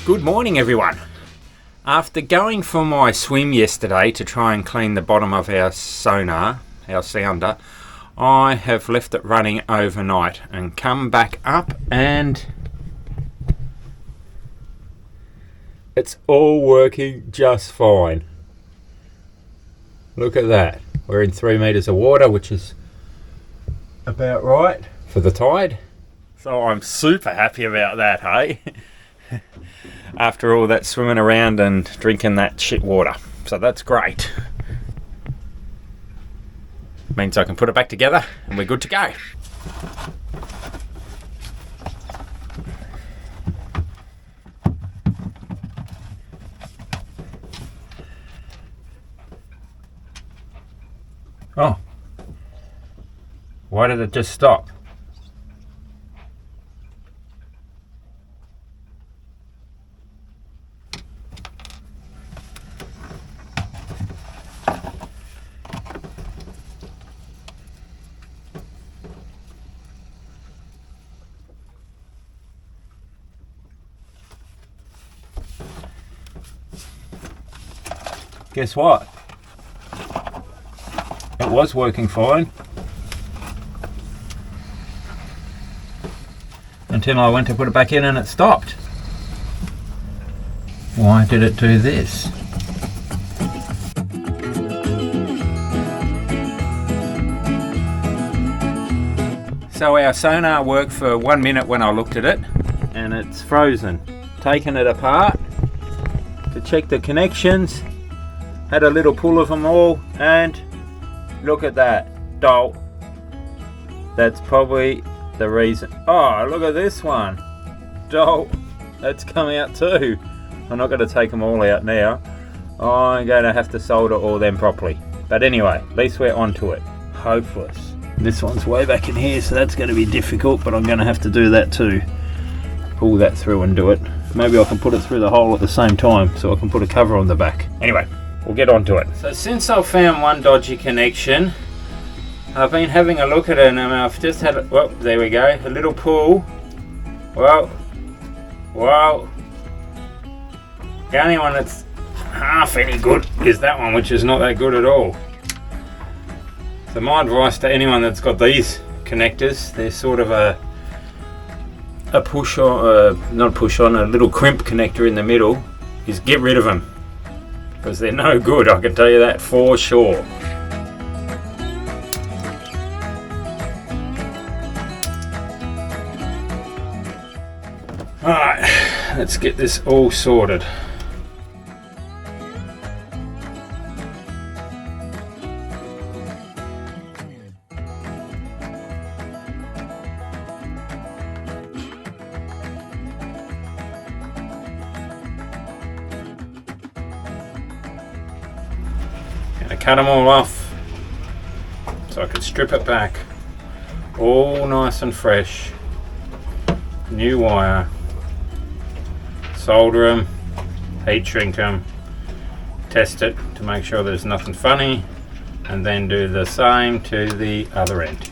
Good morning everyone. After going for my swim yesterday to try and clean the bottom of our Sonar, our sounder, I have left it running overnight and come back up and it's all working just fine. Look at that. We're in 3 meters of water, which is about right for the tide. So I'm super happy about that, hey? After all that swimming around and drinking that shit water. So that's great. Means I can put it back together and we're good to go. Oh. Why did it just stop? Guess what? It was working fine until I went to put it back in and it stopped. Why did it do this? So our sonar worked for 1 minute when I looked at it and it's frozen. Taken it apart to check the connections. Had a little pull of them all and look at that. Dolt. That's probably the reason. Oh, look at this one. Dolt. That's come out too. I'm not going to take them all out now. I'm going to have to solder all them properly. But anyway, at least we're onto it. Hopeless. This one's way back in here, so that's going to be difficult, but I'm going to have to do that too. Pull that through and do it. Maybe I can put it through the hole at the same time so I can put a cover on the back. Anyway. We'll get onto it. So since I've found one dodgy connection, I've been having a look at it and I've just had, well, there we go, a little pull. Well, the only one that's half any good is that one, which is not that good at all. So my advice to anyone that's got these connectors, they're sort of a push on, not push on, a little crimp connector in the middle, is get rid of them. Because they're no good, I can tell you that for sure. Alright, let's get this all sorted. Cut them all off so I could strip it back all nice and fresh, new wire, solder them, heat shrink them, test it to make sure there's nothing funny, and then do the same to the other end.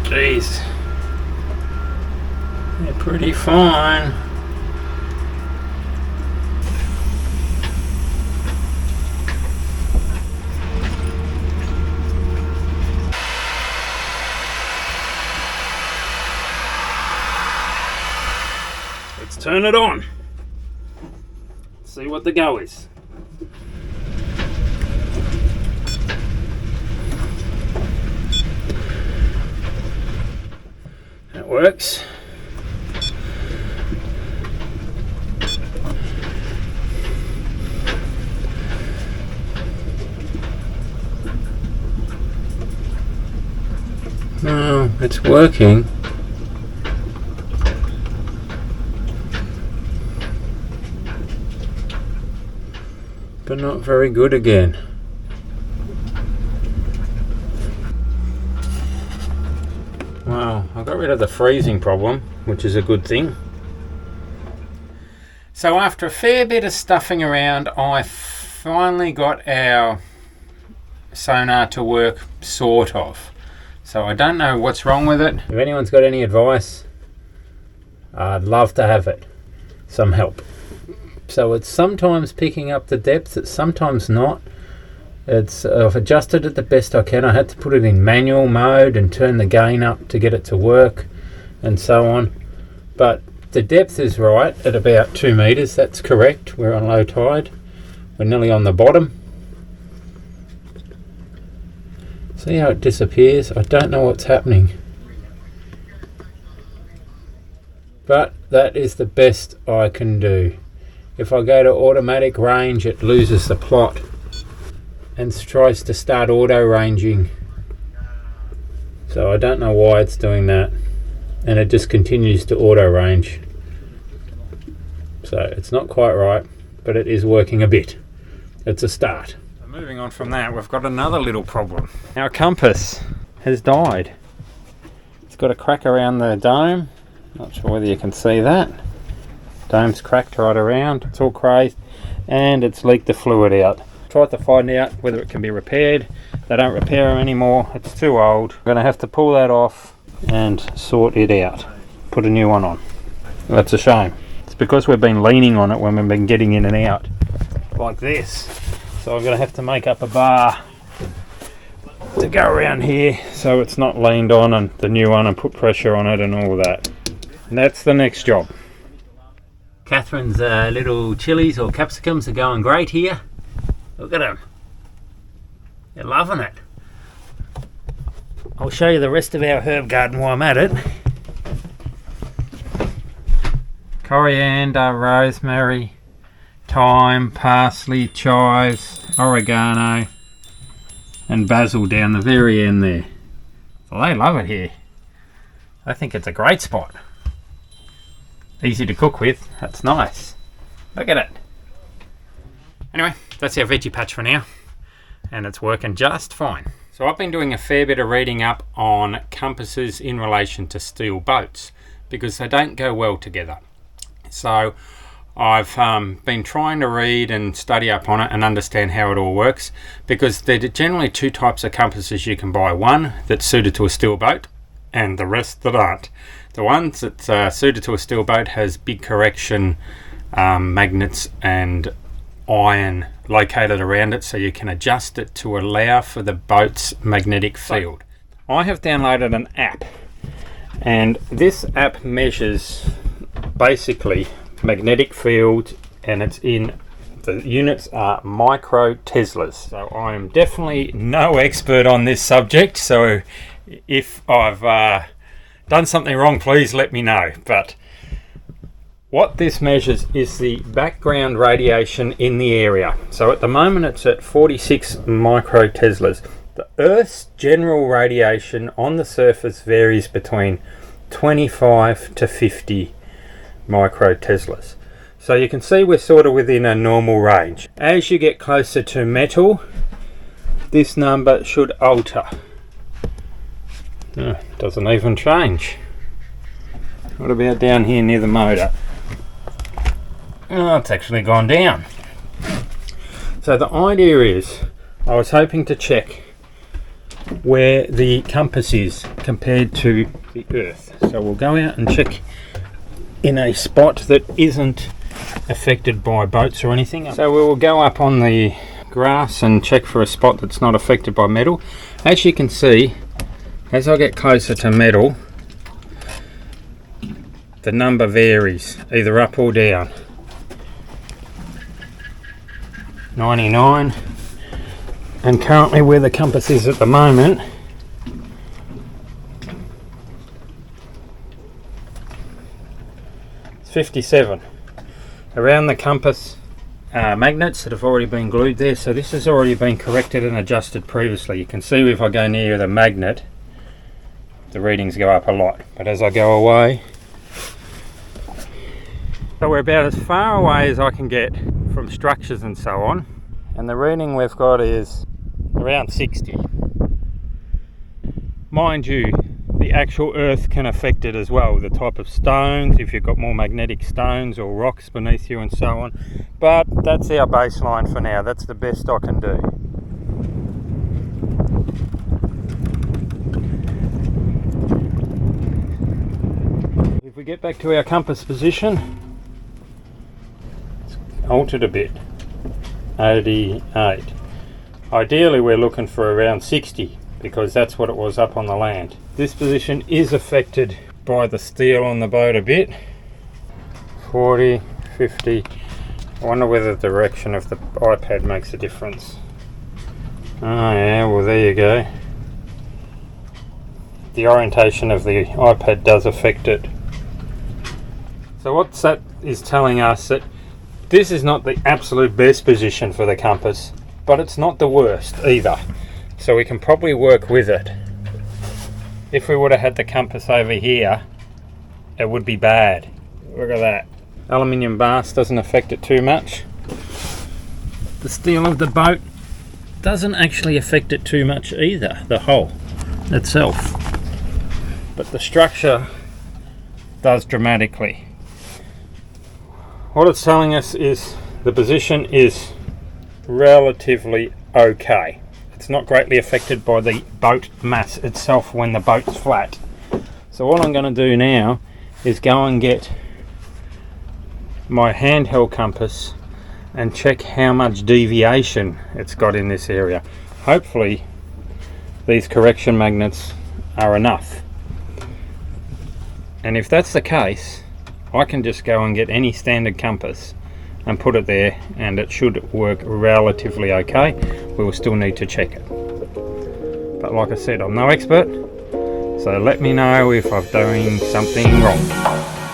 Jeez. They're pretty fine. Let's turn it on. See what the go is. That works. No, it's working. But not very good again. Wow, I got rid of the freezing problem, which is a good thing. So after a fair bit of stuffing around, I finally got our sonar to work, sort of. So I don't know what's wrong with it. If anyone's got any advice, I'd love to have it. Some help. So it's sometimes picking up the depth, it's sometimes not. I've adjusted it the best I can. I had to put it in manual mode and turn the gain up to get it to work and so on. But the depth is right at about 2 meters. That's correct. We're on low tide. We're nearly on the bottom. See how it disappears? I don't know what's happening. But that is the best I can do. If I go to automatic range, it loses the plot and tries to start auto ranging. So I don't know why it's doing that, and it just continues to auto range. So it's not quite right, but it is working a bit. It's a start. So moving on from that, we've got another little problem. Our compass has died. It's got a crack around the dome. Not sure whether you can see that. Dome's cracked right around. It's all crazed, and it's leaked the fluid out. Tried to find out whether it can be repaired. They don't repair them anymore. It's too old. I'm going to have to pull that off and sort it out. Put a new one on. That's a shame. It's because we've been leaning on it when we've been getting in and out like this. So I'm going to have to make up a bar to go around here so it's not leaned on, and the new one, and put pressure on it and all that. And that's the next job. Catherine's little chilies or capsicums are going great here. Look at them. They're loving it. I'll show you the rest of our herb garden while I'm at it. Coriander, rosemary, thyme, parsley, chives, oregano, and basil down the very end there. So they love it here. I think it's a great spot. Easy to cook with. That's nice. Look at it. Anyway, that's our veggie patch for now, and it's working just fine. So I've been doing a fair bit of reading up on compasses in relation to steel boats because they don't go well together. So I've been trying to read and study up on it and understand how it all works, because there are generally two types of compasses you can buy. One that's suited to a steel boat and the rest that aren't. The ones that's suited to a steel boat has big correction magnets and iron located around it, so you can adjust it to allow for the boat's magnetic field. I have downloaded an app, and this app measures basically magnetic field, and it's in, the units are micro Teslas. So I am definitely no expert on this subject, so if I've done something wrong, please let me know. But what this measures is the background radiation in the area. So at the moment it's at 46 micro Teslas. The Earth's general radiation on the surface varies between 25 to 50 micro Teslas. So you can see we're sort of within a normal range. As you get closer to metal, this number should alter. Doesn't even change. What about down here near the motor? Oh, it's actually gone down. So the idea is, I was hoping to check where the compass is compared to the Earth. So we'll go out and check in a spot that isn't affected by boats or anything. So we will go up on the grass and check for a spot that's not affected by metal. As you can see, as I get closer to metal, the number varies, either up or down. 99, and currently where the compass is at the moment, it's 57. Around the compass magnets that have already been glued there, so this has already been corrected and adjusted previously. You can see if I go near the magnet, the readings go up a lot, but as I go away, so we're about as far away as I can get from structures and so on, and the reading we've got is around 60. Mind you, the actual Earth can affect it as well, the type of stones, if you've got more magnetic stones or rocks beneath you and so on, but that's our baseline for now. That's the best I can do. we get back to our compass position, it's altered a bit. 88. Ideally we're looking for around 60 because that's what it was up on the land. This position is affected by the steel on the boat a bit. 40, 50. I wonder whether the direction of the iPad makes a difference. Oh yeah, well there you go. The orientation of the iPad does affect it. So what that is telling us that this is not the absolute best position for the compass, but it's not the worst either. So we can probably work with it. If we would have had the compass over here, it would be bad. Look at that. Aluminium bars doesn't affect it too much. The steel of the boat doesn't actually affect it too much either, the hull itself. But the structure does dramatically. What it's telling us is the position is relatively okay. It's not greatly affected by the boat mass itself when the boat's flat. So what I'm going to do now is go and get my handheld compass and check how much deviation it's got in this area. Hopefully these correction magnets are enough. And if that's the case, I can just go and get any standard compass and put it there and it should work relatively okay. We will still need to check it. But like I said, I'm no expert, so let me know if I'm doing something wrong.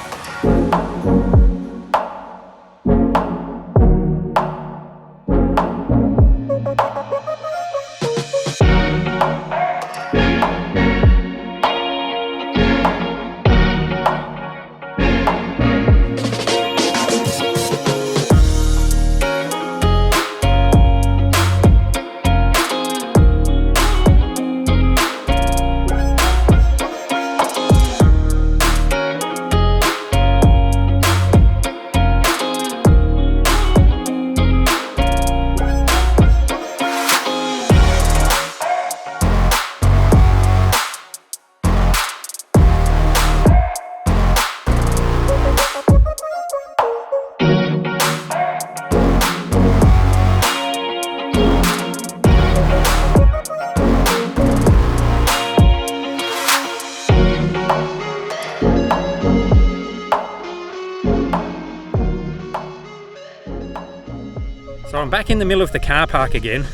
So I'm back in the middle of the car park again,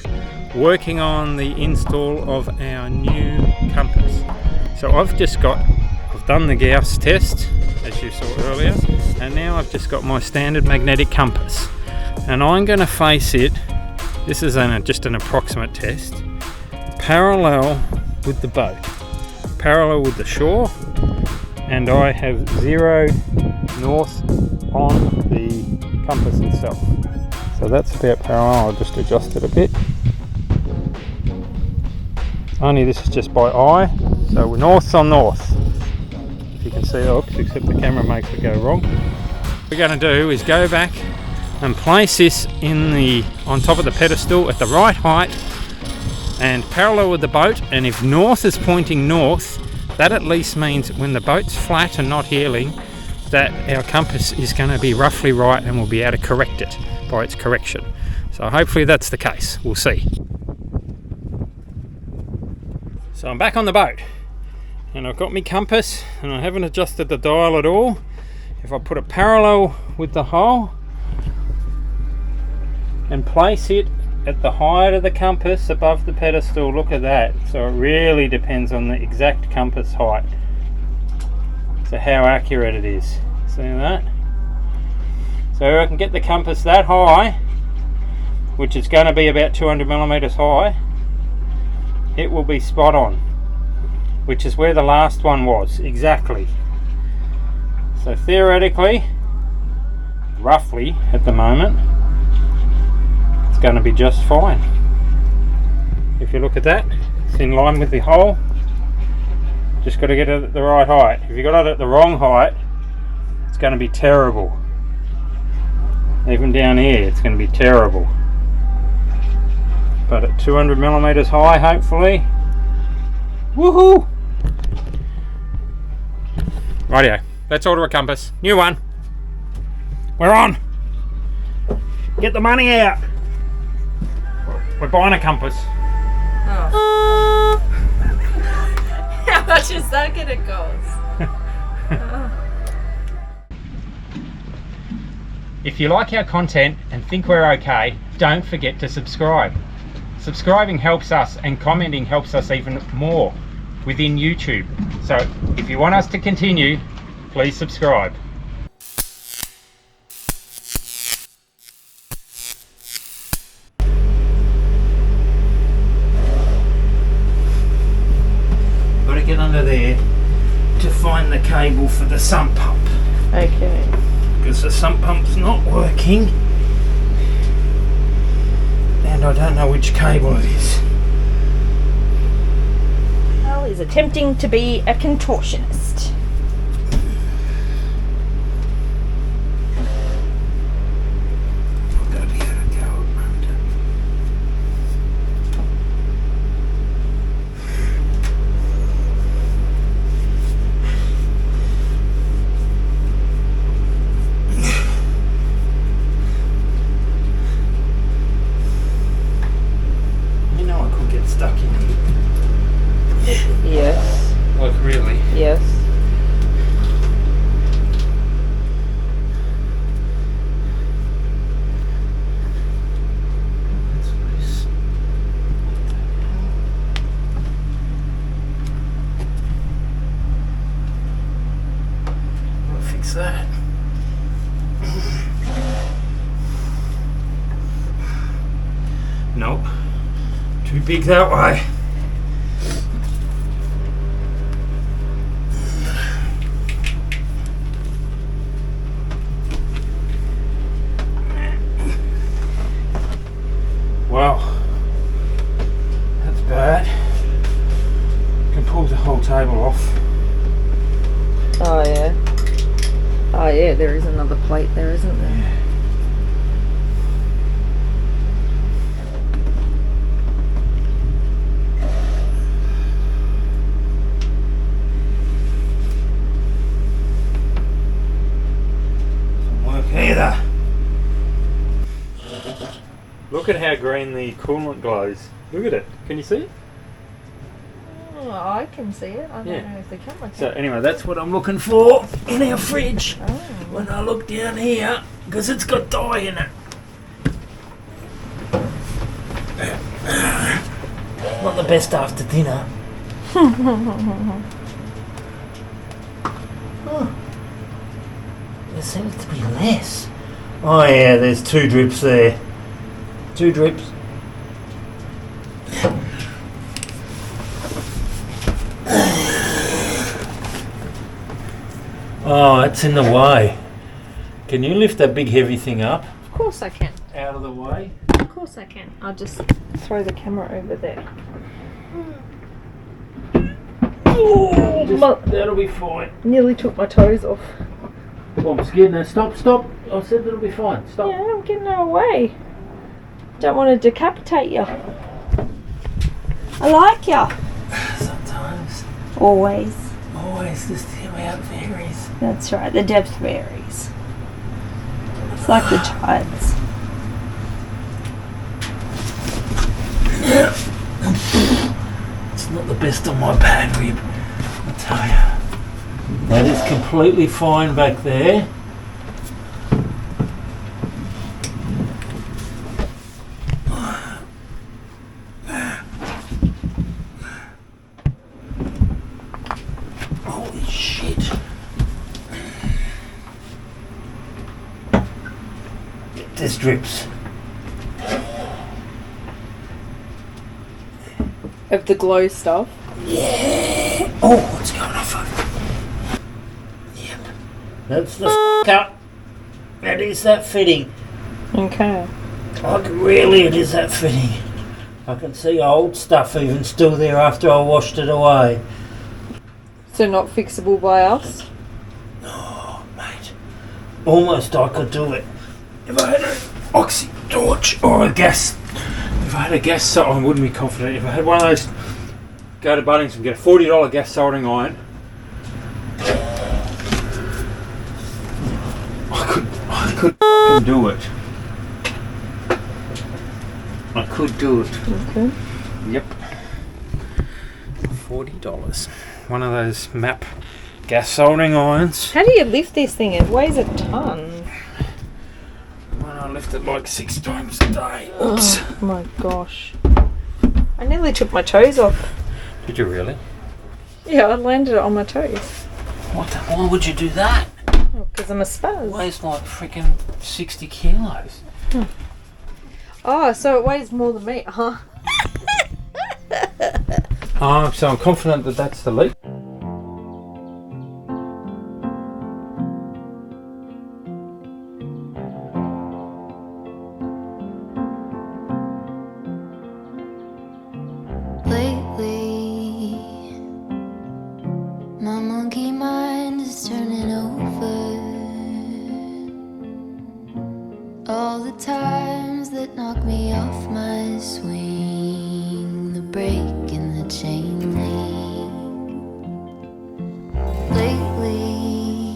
working on the install of our new compass. So I've done the Gauss test, as you saw earlier, and now I've just got my standard magnetic compass. And I'm going to face it, this is just an approximate test, parallel with the boat, parallel with the shore, and I have 0 north on the compass itself. So that's about parallel. I'll just adjust it a bit. Only this is just by eye, so we're north on north. If you can see, except the camera makes it go wrong. What we're going to do is go back and place this on top of the pedestal at the right height and parallel with the boat, and if north is pointing north, that at least means when the boat's flat and not heeling, that our compass is going to be roughly right and we'll be able to correct it by its correction. So hopefully that's the case. We'll see. So I'm back on the boat and I've got my compass and I haven't adjusted the dial at all. If I put it parallel with the hole and place it at the height of the compass above the pedestal, look at that. So it really depends on the exact compass height. So how accurate it is. See that? So I can get the compass that high, which is going to be about 200 millimeters high, it will be spot on, which is where the last one was, exactly. So theoretically, roughly at the moment, it's going to be just fine. If you look at that, it's in line with the hole. Just got to get it at the right height. If you got it at the wrong height, it's going to be terrible. Even down here, it's going to be terrible. But at 200 millimeters high, hopefully. Woohoo! Rightio. let's order a compass. New one. We're on. Get the money out. We're buying a compass. Oh. How much is that gonna cost? Oh. If you like our content and think we're okay, don't forget to subscribe. Subscribing helps us and commenting helps us even more within YouTube. So if you want us to continue, please subscribe. Got to get under there to find the cable for the sump pump. Okay. Because the sump pump's not working and I don't know which cable it is. Karl is attempting to be a contortionist. I've got to be able to go under. You know I could get stuck in here. Yes. Like really? Yes. That's loose. I'll fix that. Nope. Too big that way. Well, that's bad. Can pull the whole table off. Oh yeah. Oh yeah, there is another plate there, isn't there? Yeah. Doesn't work either. Look at how green the coolant glows. Look at it. Can you see it? Oh, I can see it. I don't Yeah. know if the camera can. So anyway, that's what I'm looking for in our fridge. Oh. When I look down here, because it's got dye in it. Not the best after dinner. Oh. There seems to be less. Oh yeah, there's 2 drips there. 2 drips. Oh, it's in the way. Can you lift that big heavy thing up Of course I can. out of the way? Of course I can. I'll just throw the camera over there. Oh, That'll be fine. nearly took my toes off. Oh, I'm scared now. Stop, stop. I said that'll be fine. Stop. Yeah, I'm getting away. Don't want to decapitate you. I like you. Sometimes. Always. Always just the amount varies. That's right. The depth varies. It's like the tides. It's not the best on my bad rib, I tell you. That is completely fine back there. Holy shit. This drips. Of the glow stuff. Yeah. Oh, what's going on? Yep. That's the f*** up. That is that fitting. Okay. Like really, it is that fitting. I can see old stuff even still there after I washed it away. So not fixable by us? Oh, mate. Almost I could do it. If I had an oxy torch or a gas. If I had a gas soldering, I wouldn't be confident. If I had one of those, go to Bunnings and get a $40 gas soldering iron. can do it. I could do it. Okay. Yep. $40. One of those MAP gas soldering irons. How do you lift this thing? It weighs a ton. Well, I lift it like 6 times a day. Oops. Oh my gosh. I nearly took my toes off. Did you really? Yeah, I landed it on my toes. Why would you do that? Because I'm a spaz. It weighs like freaking 60 kilos. Oh, so it weighs more than me, huh? Oh, so I'm confident that that's the leak. Lately, my monkey mind is turning over. All the times that knock me off my swing, the break in the chain link. Lately,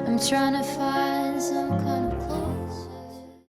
I'm trying to find some kind